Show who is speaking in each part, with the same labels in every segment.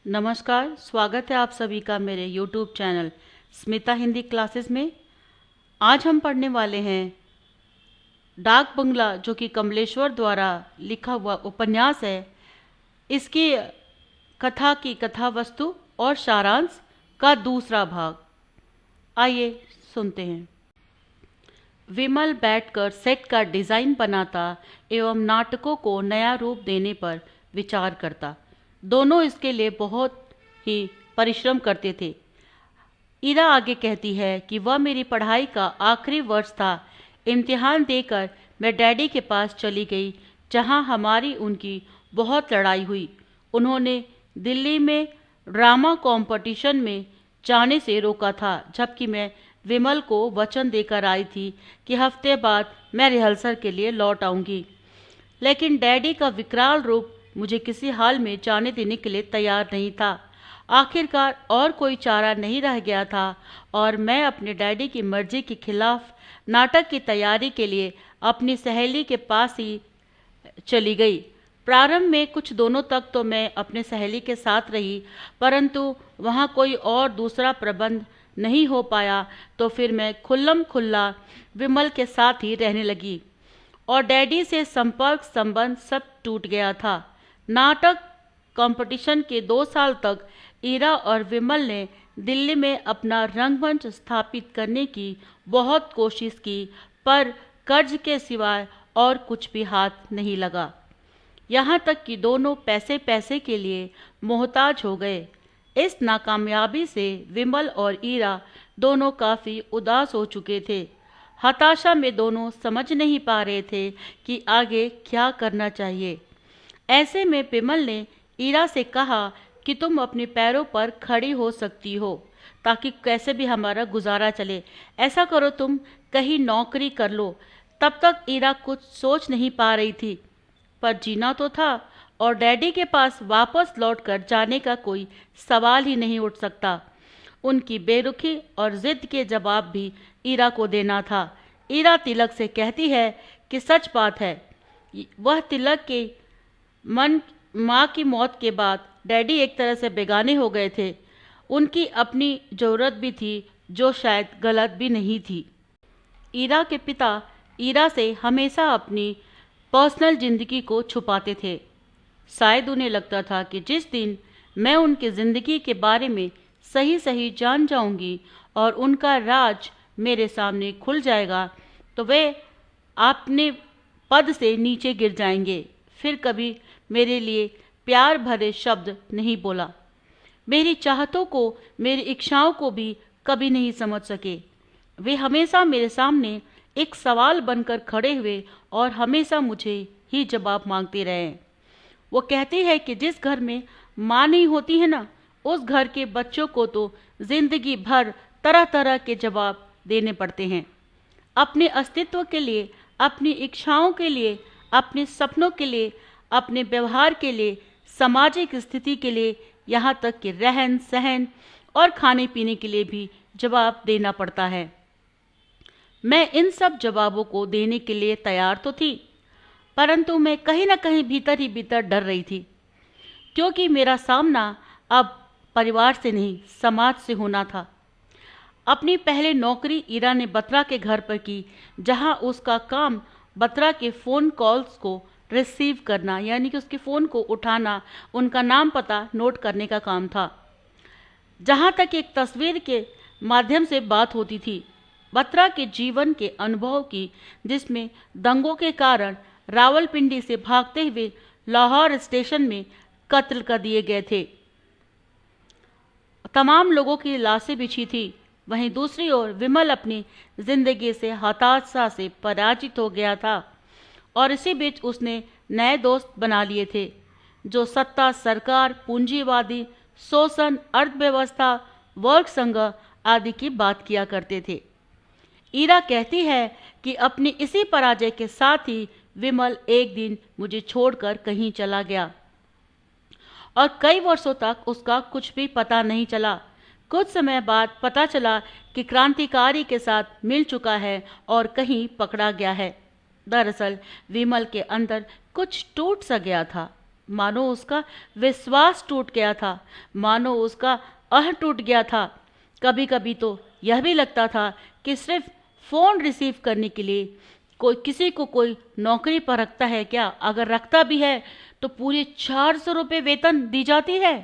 Speaker 1: नमस्कार, स्वागत है आप सभी का मेरे YouTube channel Smita Hindi classes में। आज हम पढ़ने वाले हैं डाक बंगला, जो कि कमलेश्वर द्वारा लिखा हुआ उपन्यास है। इसकी कथा की कथा वस्तु और सारांश का दूसरा भाग। आइए सुनते हैं। विमल बैठकर सेट का डिज़ाइन बनाता एवं नाटकों को नया रूप देने पर विचार करता। दोनों इसके लिए बहुत ही परिश्रम करते थे। ईरा आगे कहती है कि वह मेरी पढ़ाई का आखिरी वर्ष था। इम्तिहान देकर मैं डैडी के पास चली गई, जहां हमारी उनकी बहुत लड़ाई हुई। उन्होंने दिल्ली में ड्रामा कंपटीशन में जाने से रोका था, जबकि मैं विमल को वचन देकर आई थी कि हफ्ते बाद मैं रिहर्सल के लिए लौट आऊंगी। लेकिन डैडी का विकराल रूप मुझे किसी हाल में जाने देने के लिए तैयार नहीं था। आखिरकार और कोई चारा नहीं रह गया था और मैं अपने डैडी की मर्जी के खिलाफ नाटक की तैयारी के लिए अपनी सहेली के पास ही चली गई। प्रारंभ में कुछ दिनों तक तो मैं अपने सहेली के साथ रही, परंतु वहाँ कोई और दूसरा प्रबंध नहीं हो पाया, तो फिर मैं खुल्लम खुल्ला विमल के साथ ही रहने लगी और डैडी से संपर्क संबंध सब टूट गया था। नाटक कंपटीशन के 2 साल तक ईरा और विमल ने दिल्ली में अपना रंगमंच स्थापित करने की बहुत कोशिश की, पर कर्ज के सिवाय और कुछ भी हाथ नहीं लगा। यहाँ तक कि दोनों पैसे पैसे के लिए मोहताज हो गए। इस नाकामयाबी से विमल और ईरा दोनों काफ़ी उदास हो चुके थे। हताशा में दोनों समझ नहीं पा रहे थे कि आगे क्या करना चाहिए। ऐसे में विमल ने ईरा से कहा कि तुम अपने पैरों पर खड़ी हो सकती हो, ताकि कैसे भी हमारा गुजारा चले। ऐसा करो, तुम कहीं नौकरी कर लो। तब तक ईरा कुछ सोच नहीं पा रही थी, पर जीना तो था और डैडी के पास वापस लौटकर जाने का कोई सवाल ही नहीं उठ सकता। उनकी बेरुखी और जिद के जवाब भी ईरा को देना था। ईरा तिलक से कहती है कि सच बात है, वह तिलक के माँ की मौत के बाद डैडी एक तरह से बेगाने हो गए थे। उनकी अपनी ज़रूरत भी थी, जो शायद गलत भी नहीं थी। ईरा के पिता ईरा से हमेशा अपनी पर्सनल ज़िंदगी को छुपाते थे। शायद उन्हें लगता था कि जिस दिन मैं उनकी ज़िंदगी के बारे में सही सही जान जाऊंगी और उनका राज मेरे सामने खुल जाएगा, तो वे अपने पद से नीचे गिर जाएंगे। फिर कभी मेरे लिए प्यार भरे शब्द नहीं बोला। मेरी चाहतों को, मेरी इच्छाओं को भी कभी नहीं समझ सके। वे हमेशा मेरे सामने एक सवाल बनकर खड़े हुए और हमेशा मुझे ही जवाब मांगते रहे। वो कहती है कि जिस घर में माँ नहीं होती है ना, उस घर के बच्चों को तो जिंदगी भर तरह तरह के जवाब देने पड़ते हैं। अपने अस्तित्व के लिए, अपनी इच्छाओं के लिए, अपने सपनों के लिए, अपने व्यवहार के लिए, सामाजिक स्थिति के लिए, यहाँ तक कि रहन सहन और खाने पीने के लिए भी जवाब देना पड़ता है। मैं इन सब जवाबों को देने के लिए तैयार तो थी, परंतु मैं कहीं ना कहीं भीतर ही भीतर डर रही थी, क्योंकि मेरा सामना अब परिवार से नहीं, समाज से होना था। अपनी पहले नौकरी ईरा ने बत्रा के घर पर की, जहां उसका काम बत्रा के फ़ोन कॉल्स को रिसीव करना, यानी कि उसके फ़ोन को उठाना, उनका नाम पता नोट करने का काम था। जहां तक एक तस्वीर के माध्यम से बात होती थी बत्रा के जीवन के अनुभव की, जिसमें दंगों के कारण रावलपिंडी से भागते हुए लाहौर स्टेशन में कत्ल कर दिए गए थे। तमाम लोगों की लाशें बिछी थी। वहीं दूसरी ओर विमल अपनी जिंदगी से हताशा से पराजित हो गया था और इसी बीच उसने नए दोस्त बना लिए थे, जो सत्ता, सरकार, पूंजीवादी, शोषण, अर्थव्यवस्था, वर्ग संघ आदि की बात किया करते थे। ईरा कहती है कि अपनी इसी पराजय के साथ ही विमल एक दिन मुझे छोड़कर कहीं चला गया और कई वर्षों तक उसका कुछ भी पता नहीं चला। कुछ समय बाद पता चला कि क्रांतिकारी के साथ मिल चुका है और कहीं पकड़ा गया है। दरअसल विमल के अंदर कुछ टूट सा गया था। मानो उसका विश्वास टूट गया था, मानो उसका टूट गया था। कभी कभी तो यह भी लगता था कि सिर्फ फ़ोन रिसीव करने के लिए कोई किसी को कोई नौकरी पर रखता है क्या? अगर रखता भी है तो पूरे 400 रुपये वेतन दी जाती है।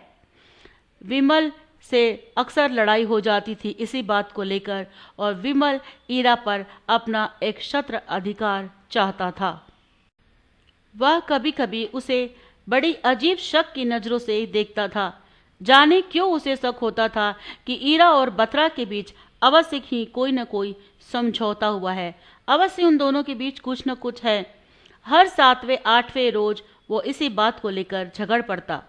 Speaker 1: विमल से अक्सर लड़ाई हो जाती थी इसी बात को लेकर, और विमल ईरा पर अपना एक छत्र अधिकार चाहता था। वह कभी कभी उसे बड़ी अजीब शक की नज़रों से देखता था। जाने क्यों उसे शक होता था कि ईरा और बत्रा के बीच अवश्य ही कोई न कोई समझौता हुआ है, अवश्य उन दोनों के बीच कुछ न कुछ है। हर 7वें 8वें रोज वो इसी बात को लेकर झगड़ पड़ता,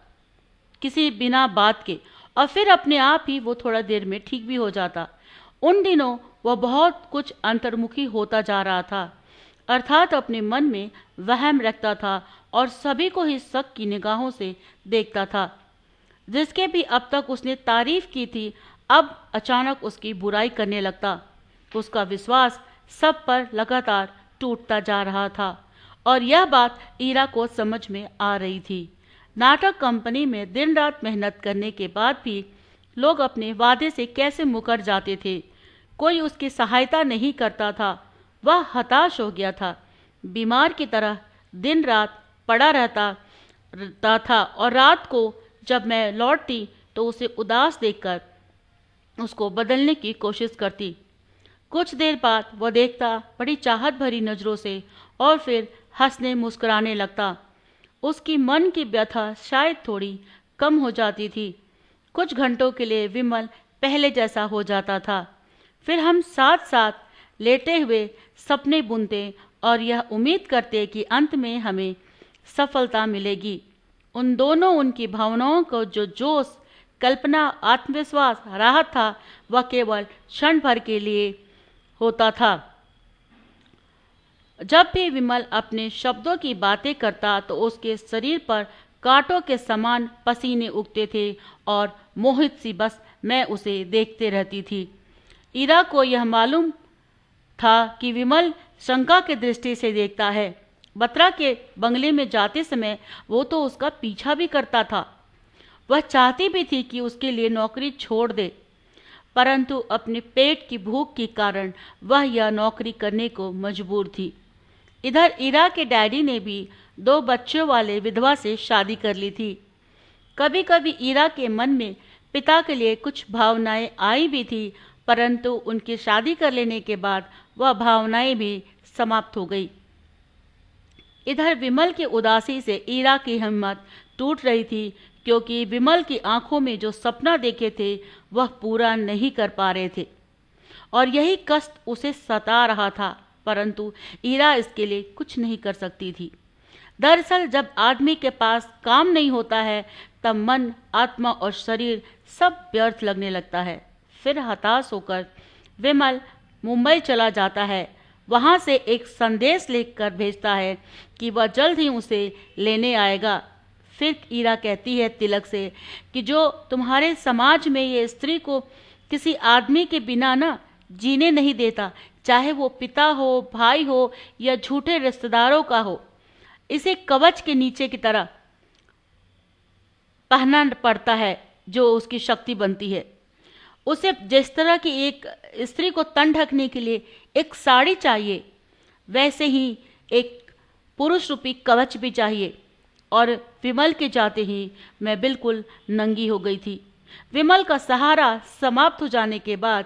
Speaker 1: किसी बिना बात के, और फिर अपने आप ही वो थोड़ा देर में ठीक भी हो जाता। उन दिनों वह बहुत कुछ अंतर्मुखी होता जा रहा था, अर्थात अपने मन में वहम रखता था और सभी को ही शक की निगाहों से देखता था। जिसके भी अब तक उसने तारीफ की थी, अब अचानक उसकी बुराई करने लगता। उसका विश्वास सब पर लगातार टूटता जा रहा था, और यह बात ईरा को समझ में आ रही थी। नाटक कंपनी में दिन रात मेहनत करने के बाद भी लोग अपने वादे से कैसे मुकर जाते थे। कोई उसकी सहायता नहीं करता था। वह हताश हो गया था, बीमार की तरह दिन रात पड़ा रहता था, और रात को जब मैं लौटती तो उसे उदास देखकर उसको बदलने की कोशिश करती। कुछ देर बाद वह देखता बड़ी चाहत भरी नज़रों से, और फिर हंसने मुस्कुराने लगता। उसकी मन की व्यथा शायद थोड़ी कम हो जाती थी। कुछ घंटों के लिए विमल पहले जैसा हो जाता था। फिर हम साथ साथ लेटे हुए सपने बुनते और यह उम्मीद करते कि अंत में हमें सफलता मिलेगी। उन दोनों उनकी भावनाओं को जो जोश, कल्पना, आत्मविश्वास, राहत था, वह केवल क्षण भर के लिए होता था। जब भी विमल अपने शब्दों की बातें करता तो उसके शरीर पर कांटों के समान पसीने उगते थे, और मोहित सी बस मैं उसे देखते रहती थी। ईरा को यह मालूम था कि विमल शंका की दृष्टि से देखता है। बत्रा के बंगले में जाते समय वो तो उसका पीछा भी करता था। वह चाहती भी थी कि उसके लिए नौकरी छोड़ दे, परंतु अपने पेट की भूख के कारण वह यह नौकरी करने को मजबूर थी। इधर ईरा के डैडी ने भी 2 बच्चों वाले विधवा से शादी कर ली थी। कभी कभी ईरा के मन में पिता के लिए कुछ भावनाएं आई भी थी, परंतु उनकी शादी कर लेने के बाद वह भावनाएं भी समाप्त हो गई। इधर विमल की उदासी से ईरा की हिम्मत टूट रही थी, क्योंकि विमल की आंखों में जो सपना देखे थे वह पूरा नहीं कर पा रहे थे, और यही कष्ट उसे सता रहा था, परंतु ईरा इसके लिए कुछ नहीं कर सकती थी। दरअसल जब आदमी के पास काम नहीं होता है तब मन, आत्मा और शरीर सब व्यर्थ लगने लगता है। फिर हताश होकर विमल मुंबई चला जाता है। वहाँ से एक संदेश लिखकर भेजता है कि वह जल्द ही उसे लेने आएगा। फिर ईरा कहती है तिलक से कि जो तुम्हारे समाज में ये स्त्री को किसी आदमी के बिना ना जीने नहीं देता, चाहे वो पिता हो, भाई हो या झूठे रिश्तेदारों का हो, इसे कवच के नीचे की तरह पहनना पड़ता है जो उसकी शक्ति बनती है। उसे जिस तरह की एक स्त्री को तन ढकने के लिए एक साड़ी चाहिए, वैसे ही एक पुरुष रूपी कवच भी चाहिए। और विमल के जाते ही मैं बिल्कुल नंगी हो गई थी। विमल का सहारा समाप्त हो जाने के बाद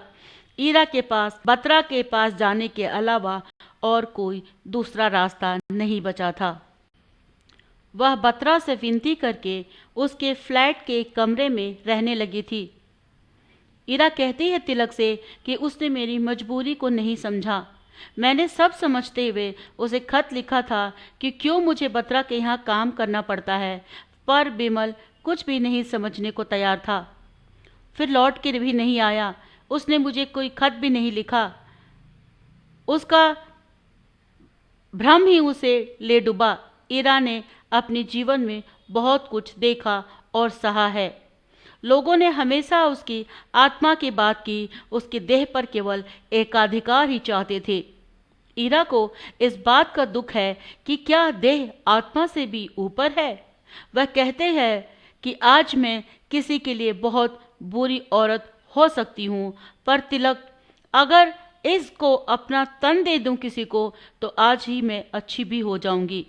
Speaker 1: ईरा के पास, बत्रा के पास जाने के अलावा और कोई दूसरा रास्ता नहीं बचा था। वह बत्रा से विनती करके उसके फ्लैट के कमरे में रहने लगी थी। ईरा कहती है तिलक से कि उसने मेरी मजबूरी को नहीं समझा। मैंने सब समझते हुए उसे खत लिखा था कि क्यों मुझे बत्रा के यहाँ काम करना पड़ता है, पर विमल कुछ भी नहीं समझने को तैयार था। फिर लौट के भी नहीं आया। उसने मुझे कोई खत भी नहीं लिखा। उसका भ्रम ही उसे ले डूबा। ईरा ने अपने जीवन में बहुत कुछ देखा और सहा है। लोगों ने हमेशा उसकी आत्मा की बात की, उसके देह पर केवल एकाधिकार ही चाहते थे। ईरा को इस बात का दुख है कि क्या देह आत्मा से भी ऊपर है। वह कहते हैं कि आज मैं किसी के लिए बहुत बुरी औरत हो सकती हूँ, पर तिलक, अगर इसको अपना तन दे दूं किसी को तो आज ही मैं अच्छी भी हो जाऊंगी।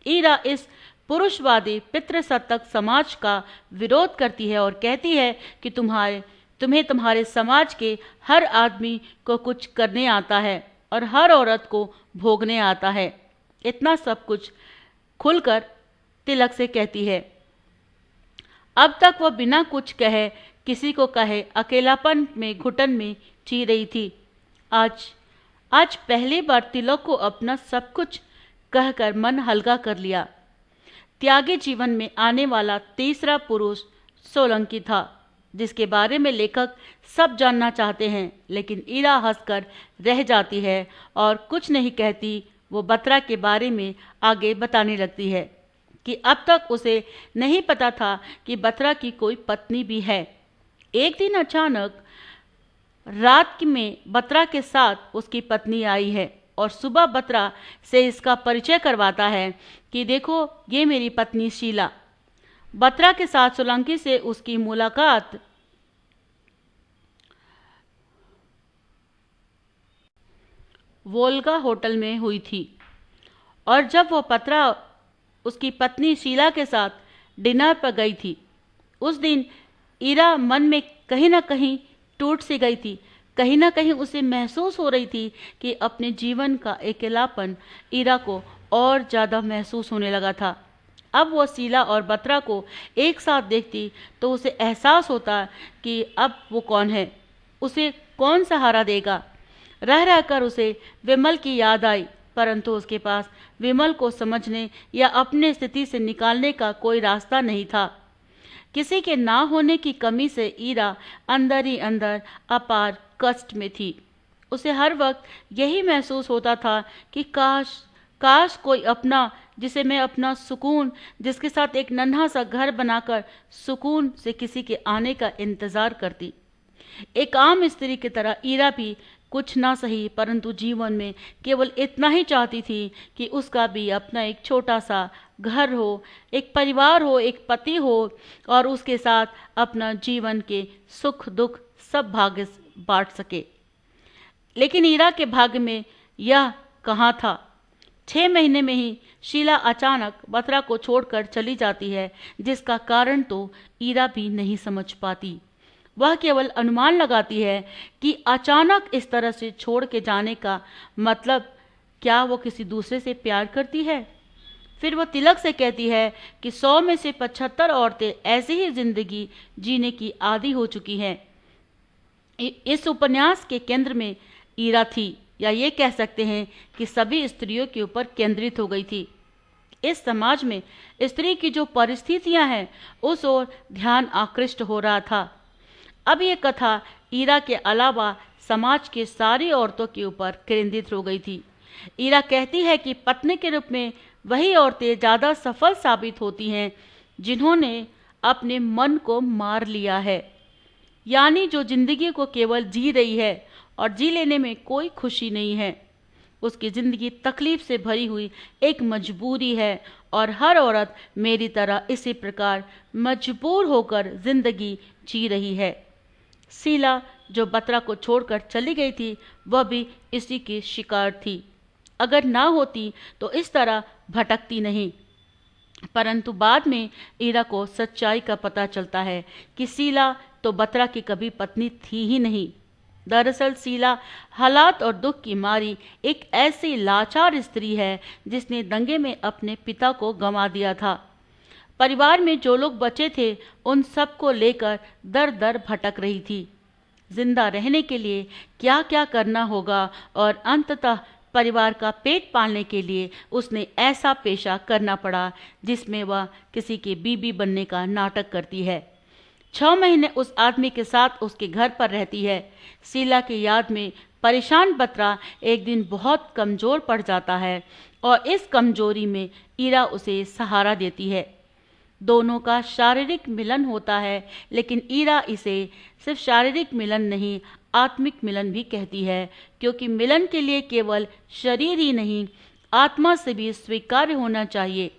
Speaker 1: ईरा इस पुरुषवादी पितृसत्तक समाज का विरोध करती है और कहती है कि तुम्हें तुम्हारे समाज के हर आदमी को कुछ करने आता है और हर औरत को भोगने आता है। इतना सब कुछ खुलकर तिलक से कहती है। अब तक वह बिना कुछ कहे, किसी को कहे, अकेलापन में घुटन में जी रही थी। आज पहली बार तिलक को अपना सब कुछ कहकर मन हल्का कर लिया। त्यागी जीवन में आने वाला तीसरा पुरुष सोलंकी था, जिसके बारे में लेखक सब जानना चाहते हैं, लेकिन ईरा हंसकर रह जाती है और कुछ नहीं कहती। वो बत्रा के बारे में आगे बताने लगती है कि अब तक उसे नहीं पता था कि बत्रा की कोई पत्नी भी है। एक दिन अचानक रात में बत्रा के साथ उसकी पत्नी आई है और सुबह बत्रा से इसका परिचय करवाता है कि देखो, ये मेरी पत्नी शीला। बत्रा के साथ सोलंकी से उसकी मुलाकात वोल्गा होटल में हुई थी और जब वह बत्रा उसकी पत्नी शीला के साथ डिनर पर गई थी, उस दिन ईरा मन में कहीं ना कहीं टूट सी गई थी। कहीं ना कहीं उसे महसूस हो रही थी कि अपने जीवन का अकेलापन ईरा को और ज़्यादा महसूस होने लगा था। अब वो शीला और बत्रा को एक साथ देखती तो उसे एहसास होता कि अब वो कौन है, उसे कौन सहारा देगा। रह रहकर उसे विमल की याद आई, परंतु उसके पास विमल को समझने या अपने स्थिति से निकालने का कोई रास्ता नहीं था। किसी के ना होने की कमी से ईरा अंदर ही अंदर अपार कष्ट में थी। उसे हर वक्त यही महसूस होता था कि काश कोई अपना, जिसे मैं अपना सुकून, जिसके साथ एक नन्हा सा घर बनाकर सुकून से किसी के आने का इंतजार करती। एक आम स्त्री की तरह ईरा भी कुछ ना सही, परंतु जीवन में केवल इतना ही चाहती थी कि उसका भी अपना एक छोटा सा घर हो, एक परिवार हो, एक पति हो और उसके साथ अपना जीवन के सुख दुख सब भाग्य बांट सके। लेकिन ईरा के भाग्य में यह कहाँ था। 6 महीने में ही शीला अचानक बत्रा को छोड़कर चली जाती है, जिसका कारण तो ईरा भी नहीं समझ पाती। वह केवल अनुमान लगाती है कि अचानक इस तरह से छोड़ के जाने का मतलब क्या वो किसी दूसरे से प्यार करती है। फिर वो तिलक से कहती है कि 100 में से 75 औरतें ऐसी ही जिंदगी जीने की आदी हो चुकी हैं। इस उपन्यास के केंद्र में ईरा थी, या ये कह सकते हैं कि सभी स्त्रियों के ऊपर केंद्रित हो गई थी। इस समाज में स्त्री की जो परिस्थितियां हैं उस ओर ध्यान आकृष्ट हो रहा था। अब ये कथा ईरा के अलावा समाज के सारी औरतों के ऊपर केंद्रित हो गई थी। ईरा कहती है कि पत्नी के रूप में वही औरतें ज़्यादा सफल साबित होती हैं जिन्होंने अपने मन को मार लिया है, यानी जो जिंदगी को केवल जी रही है और जी लेने में कोई खुशी नहीं है। उसकी ज़िंदगी तकलीफ से भरी हुई एक मजबूरी है और हर औरत मेरी तरह इसी प्रकार मजबूर होकर ज़िंदगी जी रही है। शीला जो बत्रा को छोड़कर चली गई थी, वह भी इसी की शिकार थी। अगर ना होती तो इस तरह भटकती नहीं। परंतु बाद में ईरा को सच्चाई का पता चलता है कि शीला तो बत्रा की कभी पत्नी थी ही नहीं। दरअसल शीला हालात और दुख की मारी एक ऐसी लाचार स्त्री है जिसने दंगे में अपने पिता को गंवा दिया था। परिवार में जो लोग बचे थे उन सबको लेकर दर दर भटक रही थी। जिंदा रहने के लिए क्या क्या करना होगा और अंततः परिवार का पेट पालने के लिए उसने ऐसा पेशा करना पड़ा जिसमें वह किसी की बीबी बनने का नाटक करती है। 6 महीने उस आदमी के साथ उसके घर पर रहती है। शीला की याद में परेशान बत्रा एक दिन बहुत कमज़ोर पड़ जाता है और इस कमजोरी में ईरा उसे सहारा देती है। दोनों का शारीरिक मिलन होता है, लेकिन ईरा इसे सिर्फ शारीरिक मिलन नहीं, आत्मिक मिलन भी कहती है, क्योंकि मिलन के लिए केवल शरीर ही नहीं, आत्मा से भी स्वीकार्य होना चाहिए।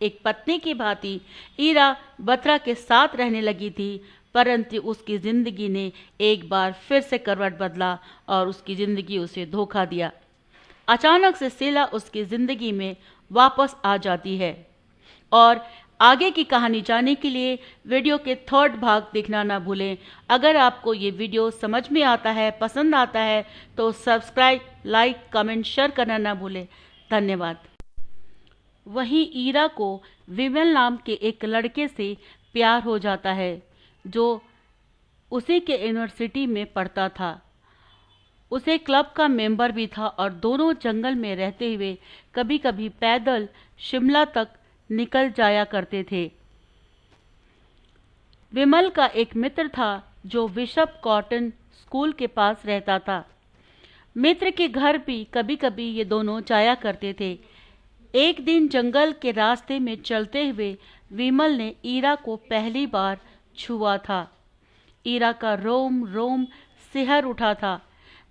Speaker 1: एक पत्नी की भांति ईरा बत्रा के साथ रहने लगी थी, परंतु उसकी जिंदगी ने एक बार फिर से करवट बदला और उसकी जिंदगी उसे धोखा दिया। अचानक से शीला उसकी जिंदगी में वापस आ जाती है और आगे की कहानी जानने के लिए वीडियो के थर्ड भाग देखना ना भूलें। अगर आपको ये वीडियो समझ में आता है, पसंद आता है तो सब्सक्राइब, लाइक, कमेंट, शेयर करना ना भूलें। धन्यवाद। वहीं ईरा को विमल नाम के एक लड़के से प्यार हो जाता है जो उसी के यूनिवर्सिटी में पढ़ता था। उसे क्लब का मेंबर भी था और दोनों जंगल में रहते हुए कभी कभी पैदल शिमला तक निकल जाया करते थे। विमल का एक मित्र था जो बिशप कॉटन स्कूल के पास रहता था। मित्र के घर भी कभी कभी ये दोनों जाया करते थे। एक दिन जंगल के रास्ते में चलते हुए विमल ने ईरा को पहली बार छुआ था। ईरा का रोम रोम सिहर उठा था,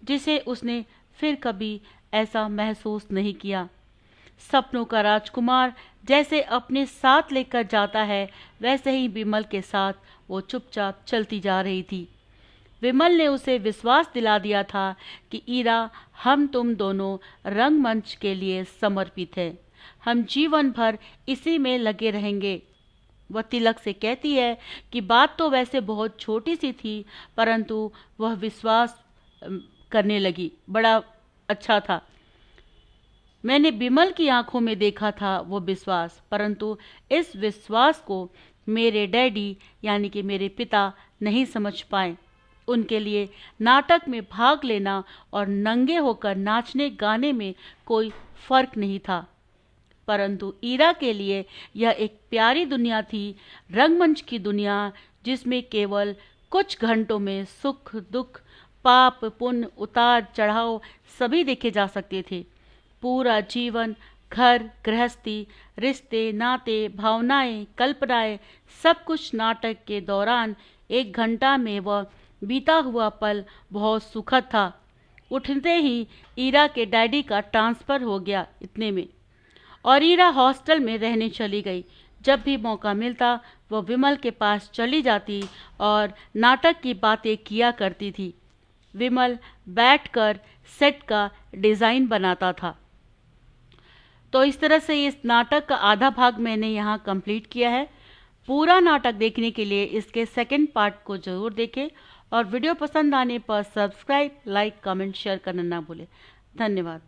Speaker 1: जिसे उसने फिर कभी ऐसा महसूस नहीं किया। सपनों का राजकुमार जैसे अपने साथ लेकर जाता है, वैसे ही विमल के साथ वो चुपचाप चलती जा रही थी। विमल ने उसे विश्वास दिला दिया था कि ईरा, हम तुम दोनों रंगमंच के लिए समर्पित हैं। हम जीवन भर इसी में लगे रहेंगे। वह तिलक से कहती है कि बात तो वैसे बहुत छोटी सी थी, परंतु वह विश्वास करने लगी। बड़ा अच्छा था। मैंने विमल की आंखों में देखा था वो विश्वास, परंतु इस विश्वास को मेरे डैडी यानी कि मेरे पिता नहीं समझ पाए। उनके लिए नाटक में भाग लेना और नंगे होकर नाचने गाने में कोई फर्क नहीं था, परंतु ईरा के लिए यह एक प्यारी दुनिया थी, रंगमंच की दुनिया, जिसमें केवल कुछ घंटों में सुख दुख, पाप पुण्य, उतार चढ़ाव सभी देखे जा सकते थे। पूरा जीवन, घर गृहस्थी, रिश्ते नाते, भावनाएं, कल्पनाएं, सब कुछ नाटक के दौरान 1 घंटा में वह बीता हुआ पल बहुत सुखद था। उठते ही ईरा के डैडी का ट्रांसफ़र हो गया इतने में, और ईरा हॉस्टल में रहने चली गई। जब भी मौका मिलता वह विमल के पास चली जाती और नाटक की बातें किया करती थी। विमल बैठकर सेट का डिज़ाइन बनाता था। तो इस तरह से इस नाटक का आधा भाग मैंने यहाँ कंप्लीट किया है। पूरा नाटक देखने के लिए इसके सेकंड पार्ट को ज़रूर देखें और वीडियो पसंद आने पर सब्सक्राइब, लाइक, कमेंट, शेयर करना ना भूलें। धन्यवाद।